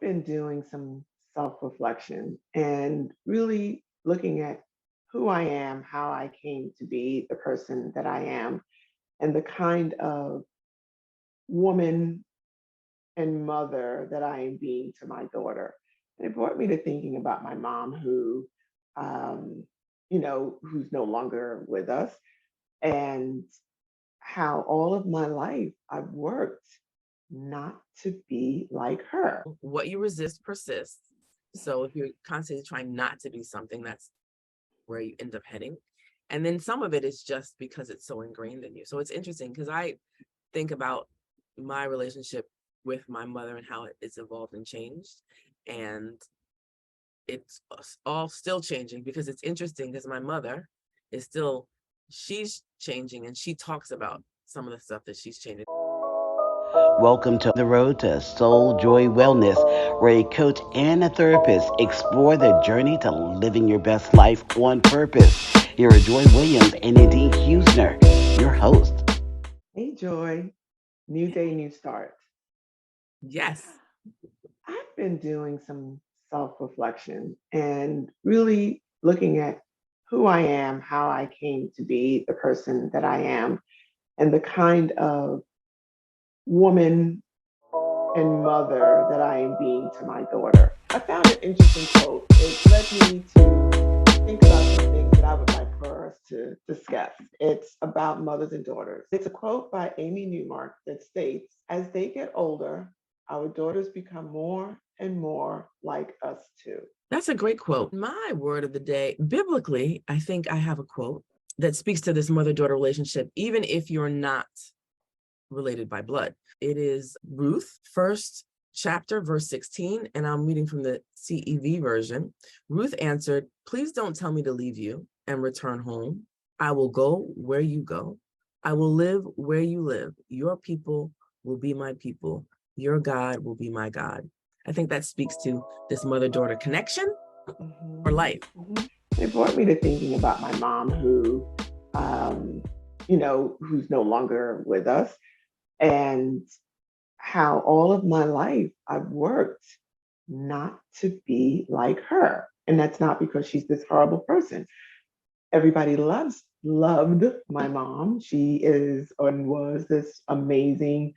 been doing some self-reflection and really looking at who I am, how I came to be the person that I am, and the kind of woman and mother that I am being to my daughter. And it brought me to thinking about my mom, um, who's no longer with us, and how all of my life I've worked not to be like her. What you resist persists. So if you're constantly trying not to be something, that's where you end up heading. And then some of it is just because it's so ingrained in you. So it's interesting because I think about my relationship with my mother and how it's evolved and changed. And it's all still changing because it's interesting because my mother is still, she's changing and she talks about some of the stuff that she's changing. Welcome to The Road to Soul Joy Wellness, where a coach and a therapist explore the journey to living your best life on purpose. Here are Joy Williams and Nadine Huesner, your host. Hey, Joy, new day, new start. Yes. I've been doing some self-reflection and really looking at who I am, how I came to be the person that I am, and the kind of woman and mother that I am being to my daughter. I found an interesting quote. It led me to think about some things that I would like for us to discuss. It's about mothers and daughters. It's a quote by Amy Newmark that states, as they get older, our daughters become more and more like us too. That's a great quote. My word of the day, biblically, I think I have a quote that speaks to this mother-daughter relationship, even if you're not related by blood. It is Ruth, first chapter, verse 16, and I'm reading from the CEV version. Ruth answered, please don't tell me to leave you and return home. I will go where you go. I will live where you live. Your people will be my people. Your God will be my God. I think that speaks to this mother-daughter connection for Mhm, life. mhm. It brought me to thinking about my mom, um, who's no longer with us, and how all of my life I've worked not to be like her. And that's not because she's this horrible person. Everybody loved my mom. She is and was this amazing,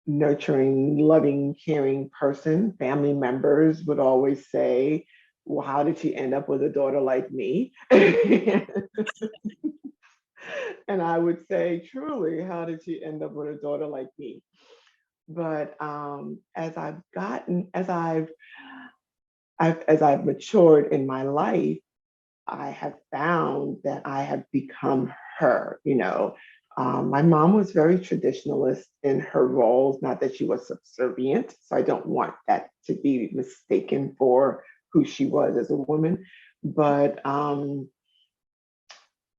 nurturing, loving, caring person. Family members would always say, well, how did she end up with a daughter like me? And I would say, truly, how did she end up with a daughter like me? But as I've matured in my life, I have found that I have become her. My mom was very traditionalist in her roles, not that she was subservient. So I don't want that to be mistaken for who she was as a woman. But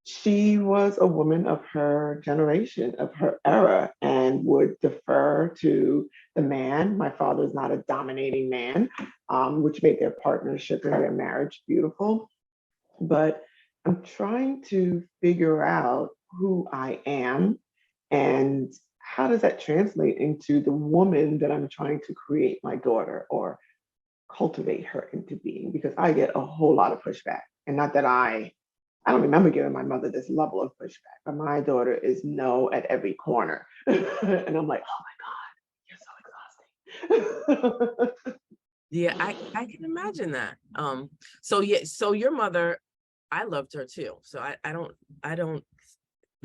she was a woman of her generation, of her era, and would defer to the man. My father is not a dominating man, which made their partnership and their marriage beautiful. But I'm trying to figure out who I am and how does that translate into the woman that I'm trying to create my daughter or cultivate her into being, because I get a whole lot of pushback. And not that I don't remember giving my mother this level of pushback, but my daughter is no at every corner. And I'm like, oh my God, you're so exhausting. Yeah, I can imagine that. So yeah, so your mother, I loved her too. So I don't I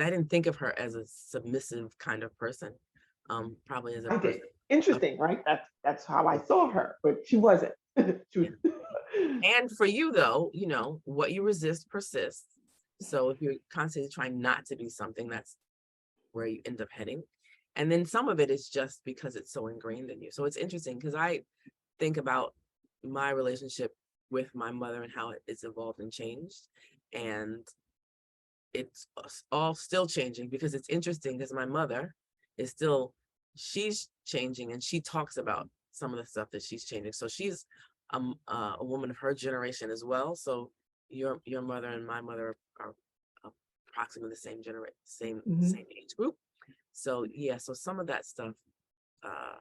didn't think of her as a submissive kind of person. Probably as a I did. person of, Interesting, right? That's how I saw her, but she wasn't. She yeah. was- And for you though, what you resist persists. So if you're constantly trying not to be something, that's where you end up heading. And then some of it is just because it's so ingrained in you. So it's interesting because I think about my relationship with my mother and how it's evolved and changed. And it's all still changing because it's interesting because my mother is still, she's changing and she talks about some of the stuff that she's changing. So she's a woman of her generation as well. So your mother and my mother are approximately the same generation, same Mhm. same age group. So yeah, so some of that stuff uh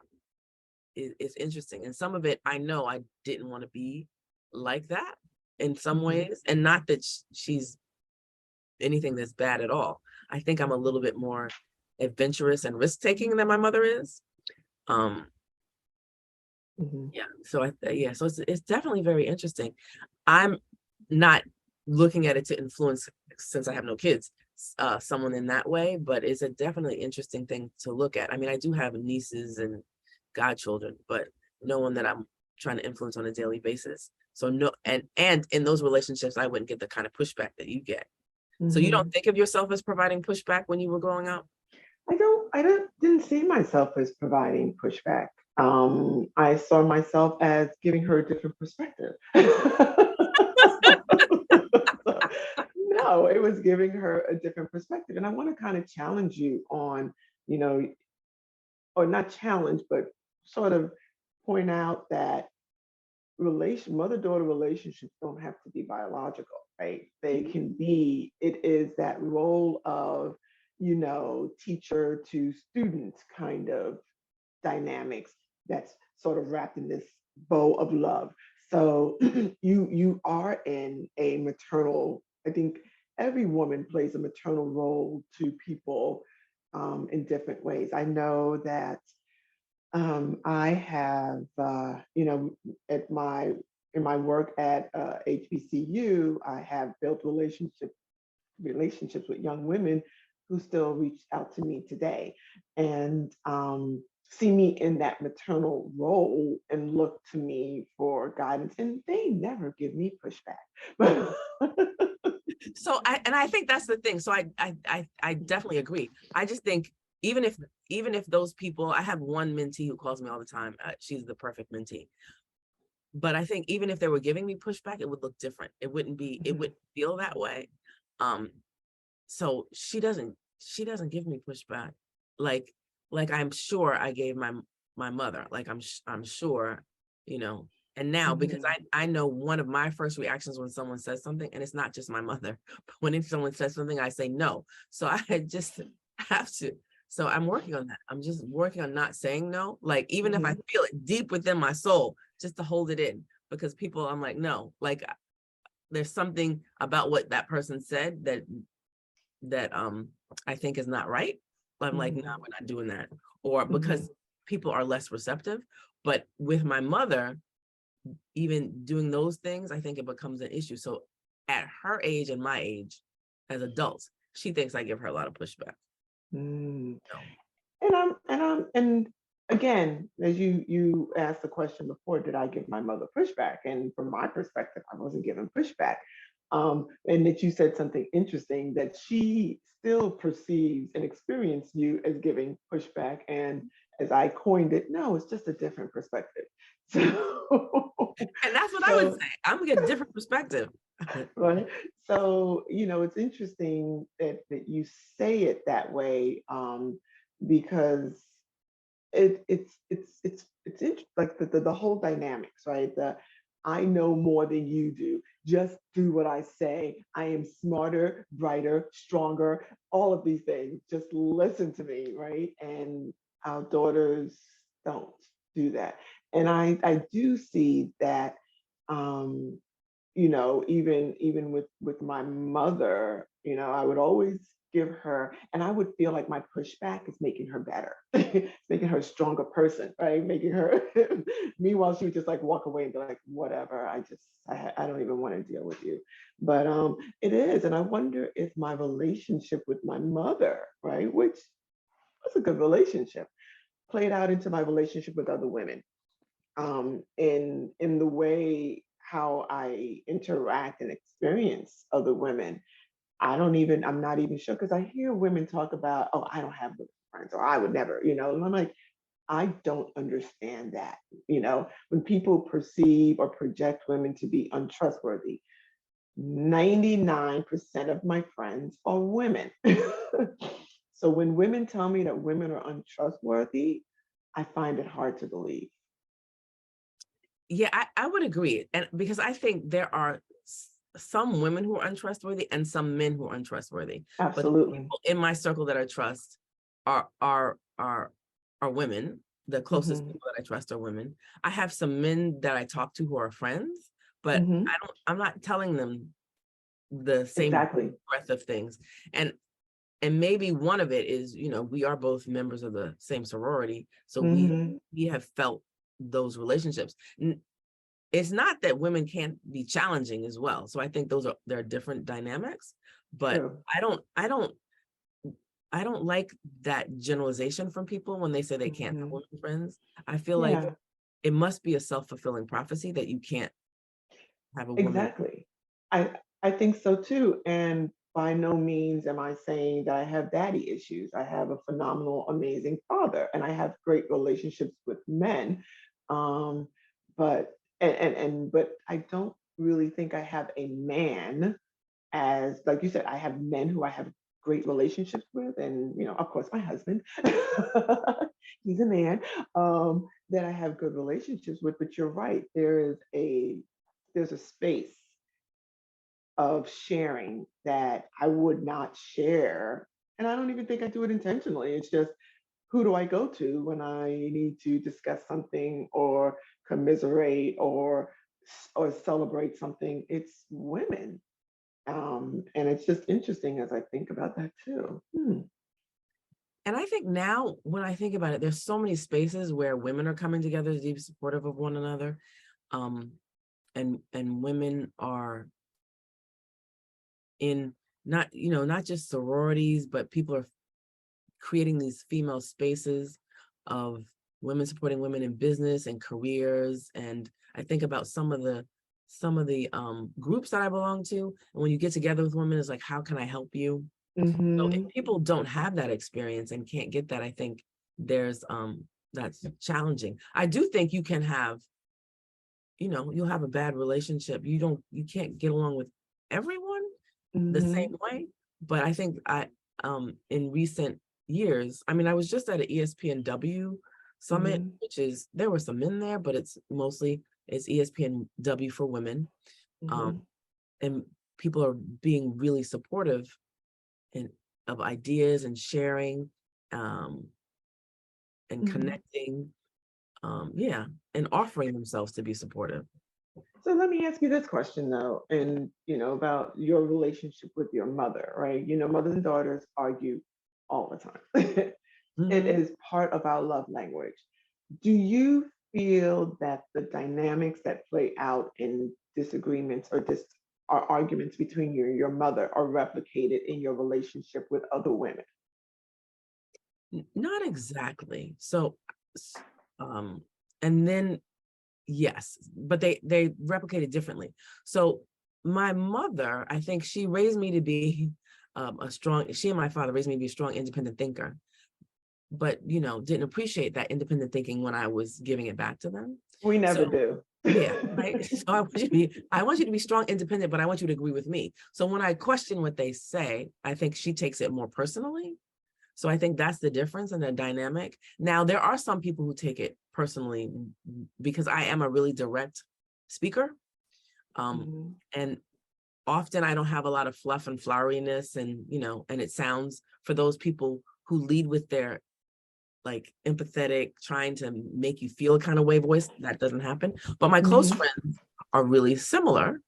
is interesting. And some of it, I know I didn't want to be like that in some Mhm. ways. And not that she's anything that's bad at all. I think I'm a little bit more adventurous and risk-taking than my mother is. Mhm. Yeah. So so it's definitely very interesting. I'm not looking at it to influence, since I have no kids, someone in that way, but it's a definitely interesting thing to look at. I mean, I do have nieces and godchildren, but no one that I'm trying to influence on a daily basis. So no, and in those relationships, I wouldn't get the kind of pushback that you get. So you Mhm. don't think of yourself as providing pushback when you were growing up? I didn't see myself as providing pushback. I saw myself as giving her a different perspective. No, it was giving her a different perspective. And I want to kind of challenge you on, you know, or not challenge, but sort of point out that mother-daughter relationships don't have to be biological, right? They can be, it is that role of, teacher to student kind of dynamics that's sort of wrapped in this bow of love. So you are in a maternal, I think every woman plays a maternal role to people in different ways. I know that I have, at in my work at HBCU, I have built relationships with young women who still reach out to me today and see me in that maternal role and look to me for guidance. And they never give me pushback. So I think that's the thing. So I definitely agree. I just think even if those people, I have one mentee who calls me all the time. She's the perfect mentee. But I think even if they were giving me pushback, it would look different. It wouldn't feel that way. So she doesn't give me pushback like I'm sure I gave my mother. Like I'm sure, and now because I know one of my first reactions when someone says something, and it's not just my mother, but when someone says something, I say no. So I just have to. So I'm working on that. I'm just working on not saying no. Like even if I feel it deep within my soul, just to hold it in, because people, I'm like, no, like there's something about what that person said that I think is not right. I'm like, no, we're not doing that. Or because people are less receptive. But with my mother, even doing those things, I think it becomes an issue. So at her age and my age, as adults, she thinks I give her a lot of pushback. Mm. So, And again, as you asked the question before, did I give my mother pushback? And from my perspective, I wasn't given pushback. And that you said something interesting, that she still perceives and experiences you as giving pushback. And as I coined it, no, it's just a different perspective. and that's what I would So, say. I'm gonna get a different perspective. right. So, it's interesting that you say it that way, because like the whole dynamics, right? The I know more than you do. Just do what I say. I am smarter, brighter, stronger, all of these things. Just listen to me, right? And our daughters don't do that. And I do see that, um, even with my mother, I would always give her, and I would feel like my pushback is making her better, it's making her a stronger person, right? Making her. Meanwhile, she would just like walk away and be like, whatever. I don't even want to deal with you. But it is, and I wonder if my relationship with my mother, right, which was a good relationship, played out into my relationship with other women, in the way how I interact and experience other women. I'm not even sure, because I hear women talk about, oh, I don't have women friends, or I would never, and I'm like, I don't understand that. When people perceive or project women to be untrustworthy, 99% of my friends are women. So when women tell me that women are untrustworthy, I find it hard to believe. Yeah, I would agree. And because I think there are some women who are untrustworthy and some men who are untrustworthy. But the Absolutely. people in my circle that I trust are women. the closest people that I trust are women. I have some men that I talk to who are friends, but I'm not telling them the same Exactly. breadth of things. And maybe one of it is, we are both members of the same sorority. So we have felt those relationships. It's not that women can't be challenging as well. So I think there are different dynamics, but True. I don't like that generalization from people when they say they can't have women friends. I feel like it must be a self-fulfilling prophecy that you can't have a woman. Exactly. I think so too. And by no means am I saying that I have daddy issues. I have a phenomenal, amazing father, and I have great relationships with men. Um, but but I don't really think I have a man as, like you said, I have men who I have great relationships with, and of course, my husband, he's a man that I have good relationships with. But you're right, there's a space of sharing that I would not share, and I don't even think I do it intentionally. It's just, who do I go to when I need to discuss something or commiserate or celebrate something? It's women. And it's just interesting as I think about that too. And I think now, when I think about it, there's so many spaces where women are coming together to be supportive of one another. And women are in not just sororities, but people are creating these female spaces of women supporting women in business and careers. And I think about some of the groups that I belong to. And when you get together with women, it's like, how can I help you? So if people don't have that experience and can't get that, I think there's that's challenging. I do think you can have, you'll have a bad relationship. You can't get along with everyone the same way. But I think in recent years, I mean, I was just at an ESPNW summit, which is, there were some men there, but it's ESPNW for women. And people are being really supportive of ideas and sharing, and connecting, and offering themselves to be supportive. So let me ask you this question though, and about your relationship with your mother, right? Mothers and daughters argue all the time. It is part of our love language. Do you feel that the dynamics that play out in disagreements or arguments between you and your mother are replicated in your relationship with other women? Not exactly. So, and then, yes, but they replicate it differently. So my mother, I think she raised me to be she and my father raised me to be a strong, independent thinker, but didn't appreciate that independent thinking when I was giving it back to them. We never do. Yeah, right. So I want you to be strong, independent, but I want you to agree with me. So when I question what they say, I think she takes it more personally. So I think that's the difference in the dynamic. Now, there are some people who take it personally because I am a really direct speaker. And often I don't have a lot of fluff and floweriness, and, and it sounds, for those people who lead with their like empathetic, trying to make you feel a kind of way voice, that doesn't happen. But my close friends are really similar,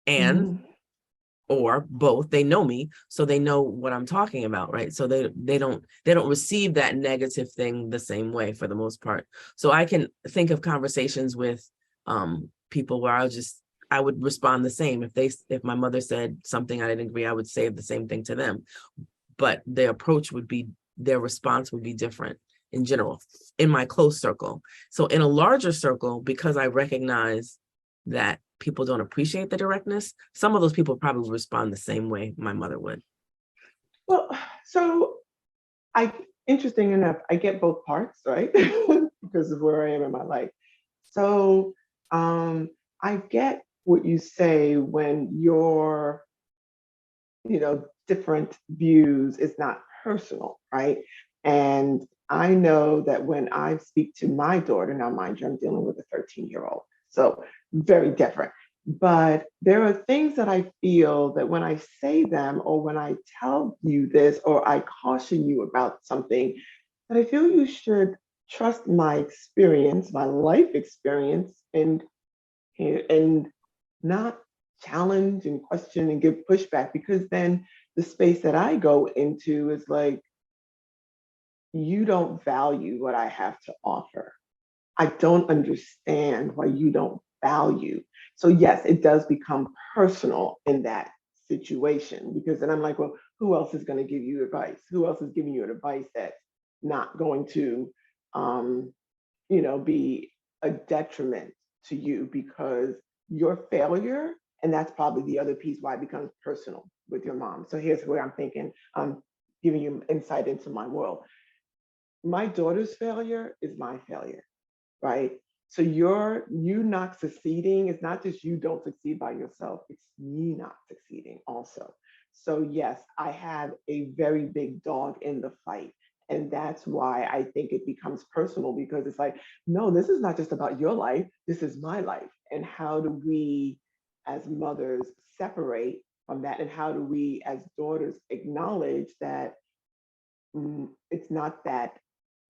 and or both. They know me, so they know what I'm talking about, right? So they don't receive that negative thing the same way for the most part. So I can think of conversations with people where I would respond the same. If my mother said something I didn't agree, I would say the same thing to them. But their response would be different in general, in my close circle. So in a larger circle, because I recognize that people don't appreciate the directness, some of those people probably respond the same way my mother would. Well, so interesting enough, I get both parts, right? Because of where I am in my life. So I get what you say when your, different views is not personal, right? And I know that when I speak to my daughter, now mind you, I'm dealing with a 13-year-old, so very different. But there are things that I feel that when I say them, or when I tell you this, or I caution you about something, that I feel you should trust my experience, my life experience, and not challenge and question and give pushback, because then the space that I go into is like, you don't value what I have to offer. I don't understand why you don't value. So yes, it does become personal in that situation, because then I'm like, well, who else is going to give you advice? Who else is giving you advice that's not going to, um, be a detriment to you, because your failure, and that's probably the other piece why it becomes personal with your mom. So here's where I'm thinking, giving you insight into my world. My daughter's failure is my failure, right? So you not succeeding, it's not just you don't succeed by yourself, it's me not succeeding also. So yes, I have a very big dog in the fight. And that's why I think it becomes personal, because it's like, no, this is not just about your life, this is my life. And how do we as mothers separate from that? And how do we as daughters acknowledge that, it's not that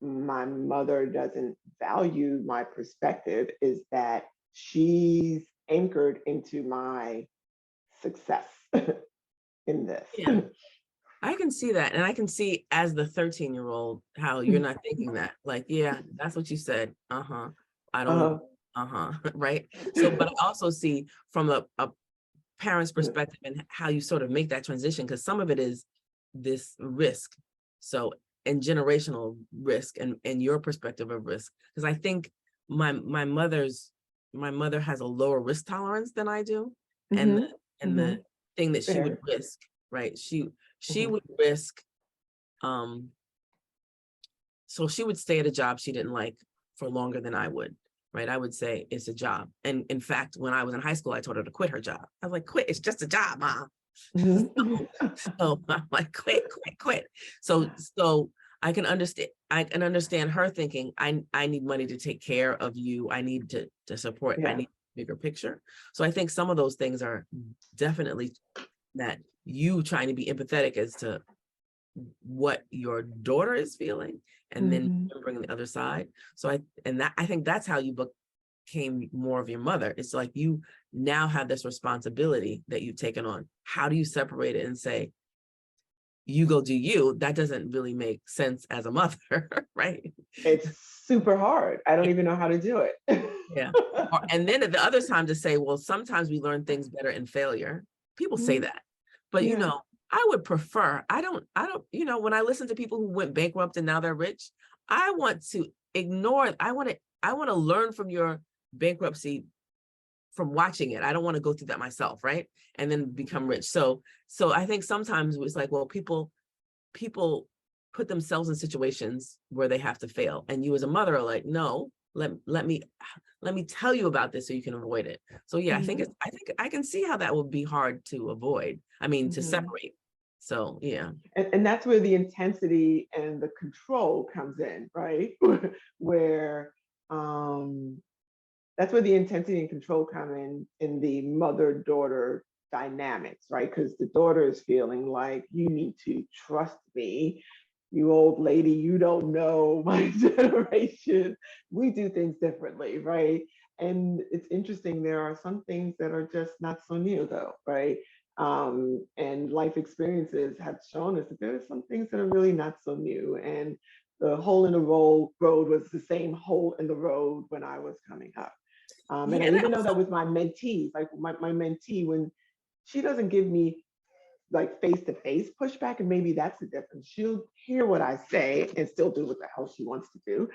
my mother doesn't value my perspective, is that she's anchored into my success in this. Yeah, I can see that. And I can see as the 13-year-old how you're not thinking that. Like, yeah, that's what you said. Uh-huh. I don't, Uh, uh-huh. Right. So, but I also see from a parent's perspective and how you sort of make that transition, because some of it is this risk. So, and generational risk and your perspective of risk. Because I think my mother has a lower risk tolerance than I do. And mhm, the mhm, thing that she would fair. risk, right? She Mhm, would risk, um, so she would stay at a job she didn't like for longer than I would, right? I would say it's a job. And in fact, when I was in high school, I told her to quit her job. I was like, quit, it's just a job, Mom. mhm, So I'm like, quit, quit, quit. So I can understand her thinking, I need money to take care of you. I need to support, I yeah. need bigger picture. So I think some of those things are definitely that you trying to be empathetic as to what your daughter is feeling, and then Mhm, bring the other side. So I think that's how you became more of your mother. It's like you now have this responsibility that you've taken on. How do you separate it and say, you go do you? That doesn't really make sense as a mother, right? it's super hard. I don't even know how to do it. Yeah. And then at the other time to say, well, sometimes we learn things better in failure. People say Mhm, that. But yeah. I would prefer, I don't, when I listen to people who went bankrupt and now they're rich, I want to ignore it. I want to learn from your bankruptcy from watching it. I don't want to go through that myself, right? And then become rich. So I think sometimes it's like, well, people put themselves in situations where they have to fail. And you as a mother are like, no, let me tell you about this so you can avoid it. So yeah, Mhm, I think I can see how that would be hard to avoid. I mean, to mhm. separate. So yeah. And that's where the intensity and the control comes in, right? Where, um, that's where the intensity and control come in the mother-daughter dynamics, right? Because the daughter is feeling like, you need to trust me, you old lady, you don't know my generation, we do things differently, right? And it's interesting, there are some things that are just not so new though, right? And life experiences have shown us that there are some things that are really not so new. And the hole in the road was the same hole in the road when I was coming up. And Yeah. I And I even know that also, with my mentees, like my mentee, when she doesn't give me like face to face pushback, and maybe that's the difference. She'll hear what I say and still do what the hell she wants to do.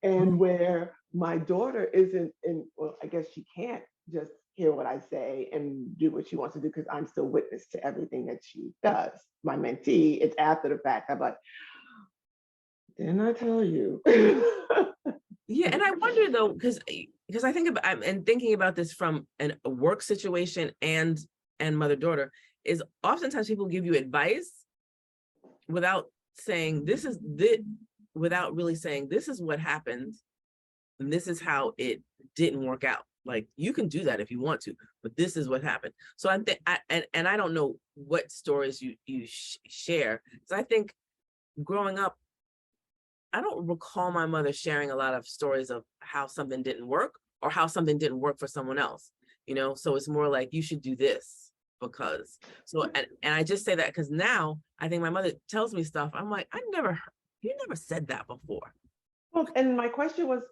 And where my daughter isn't, in, well, I guess she can't just hear what I say and do what she wants to do, because I'm still witness to everything that she does. My mentee, it's after the fact. I'm like, didn't I tell you? yeah, and I wonder though, because I think about, and thinking about this from a work situation and mother-daughter, is oftentimes people give you advice without saying without really saying this is what happened and this is how it didn't work out. Like, you can do that if you want to, but this is what happened. So I think, and I don't know what stories you share, because I think growing up, don't recall my mother sharing a lot of stories of how something didn't work or how something didn't work for someone else, so it's more like you should do this because and I just say that because now I think my mother tells me stuff. I'm like, you never said that before. Well, and my question was,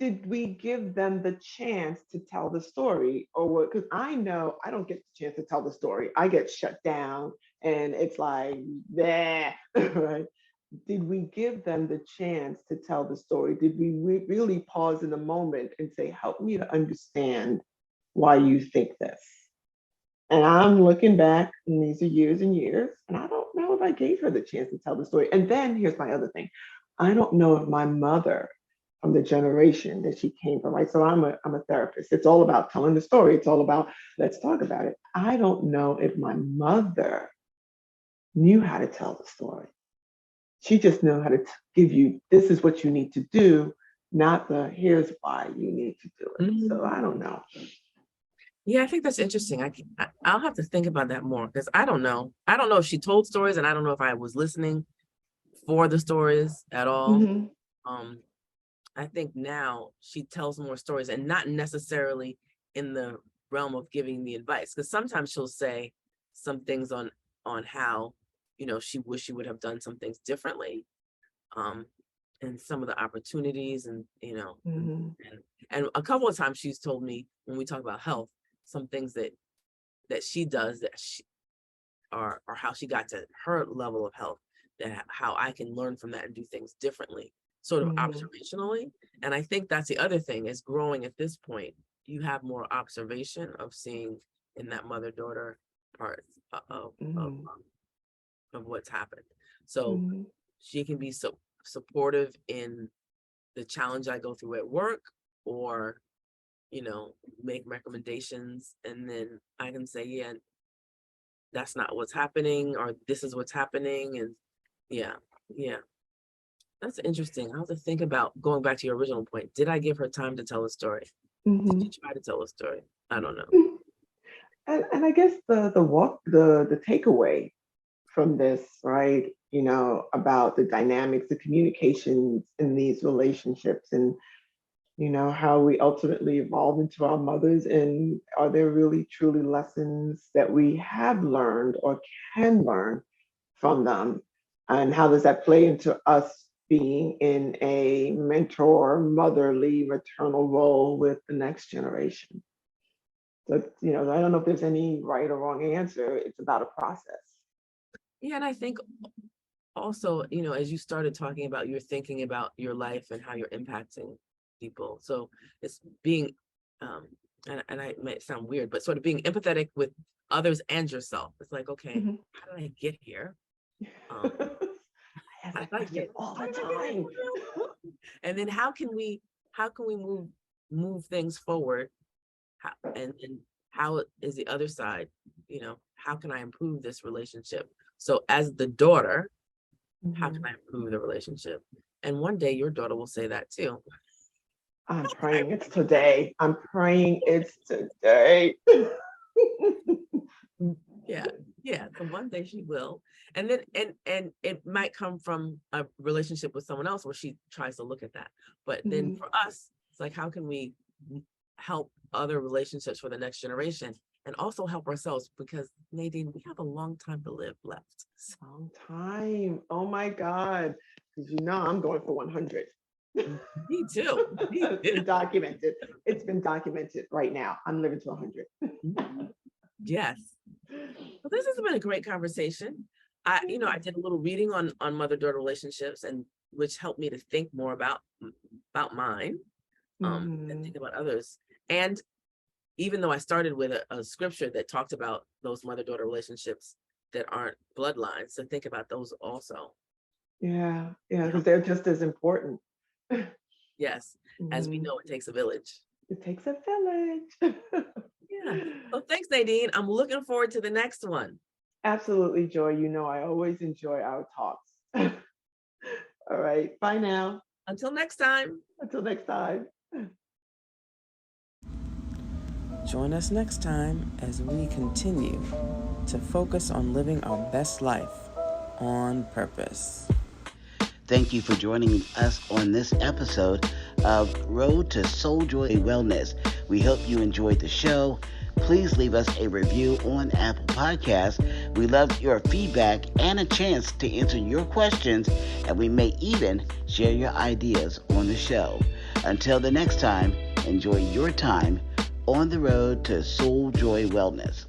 did we give them the chance to tell the story, or what? Because I know I don't get the chance to tell the story. I get shut down, and it's like, nah, right? Did we give them the chance to tell the story? Did we really pause in the moment and say, help me to understand why you think this? And I'm looking back, and these are years and years, and I don't know if I gave her the chance to tell the story. And then here's my other thing. I don't know if my mother, from the generation that she came from, right? So I'm a therapist. It's all about telling the story. It's all about, let's talk about it. I don't know if my mother knew how to tell the story. She just knew how to give you, this is what you need to do, not the here's why you need to do it. So I don't know. Yeah, I think that's interesting. I'll have to think about that more because I don't know. I don't know if she told stories, and I don't know if I was listening for the stories at all. I think now she tells more stories, and not necessarily in the realm of giving me advice, because sometimes she'll say some things on how she wish she would have done some things differently, and some of the opportunities, and and a couple of times she's told me when we talk about health, some things that she does that she or how she got to her level of health, that how I can learn from that and do things differently, sort of observationally. And I think that's the other thing is growing at this point, you have more observation of seeing in that mother-daughter part of what's happened. So she can be so supportive in the challenge I go through at work, or make recommendations, and then I can say, yeah, that's not what's happening, or this is what's happening. And yeah, that's interesting. I'll have to think about going back to your original point. Did I give her time to tell a story? Did she try to tell a story? I don't know. And I guess the takeaway from this, right? About the dynamics, the communications in these relationships, and how we ultimately evolve into our mothers, and are there really truly lessons that we have learned or can learn from them, and how does that play into us being in a mentor, motherly, maternal role with the next generation? So, I don't know if there's any right or wrong answer. It's about a process. Yeah, and I think also, as you started talking about, you're thinking about your life and how you're impacting people. So it's being, and I might sound weird, but sort of being empathetic with others and yourself. It's like, okay, how did I get here? I have that question all the time. And then how can we move things forward? And how is the other side? How can I improve this relationship? So as the daughter, how can I improve the relationship? And one day your daughter will say that too. I'm praying it's today. I'm praying it's today. Yeah. So one day she will. And then and it might come from a relationship with someone else where she tries to look at that. But then for us, it's like, how can we help other relationships for the next generation, and also help ourselves, because Nadine, we have a long time to live left. Long time. Oh my God. Because I'm going for 100. Me too. It's been documented. It's been documented right now. I'm living to 100. Yes. Well, this has been a great conversation. I did a little reading on mother-daughter relationships, and which helped me to think more about mine, and think about others. And even though I started with a scripture that talked about those mother-daughter relationships that aren't bloodlines, so think about those also. Yeah, because they're just as important. Yes, as we know, it takes a village. It takes a village. Yeah. Well, thanks, Nadine. I'm looking forward to the next one. Absolutely, Joy. I always enjoy our talks. All right. Bye now. Until next time. Until next time. Join us next time as we continue to focus on living our best life on purpose. Thank you for joining us on this episode of Road to Soul Joy Wellness. We hope you enjoyed the show. Please leave us a review on Apple Podcasts. We love your feedback and a chance to answer your questions, and we may even share your ideas on the show. Until the next time, enjoy your time on the road to Soul Joy Wellness.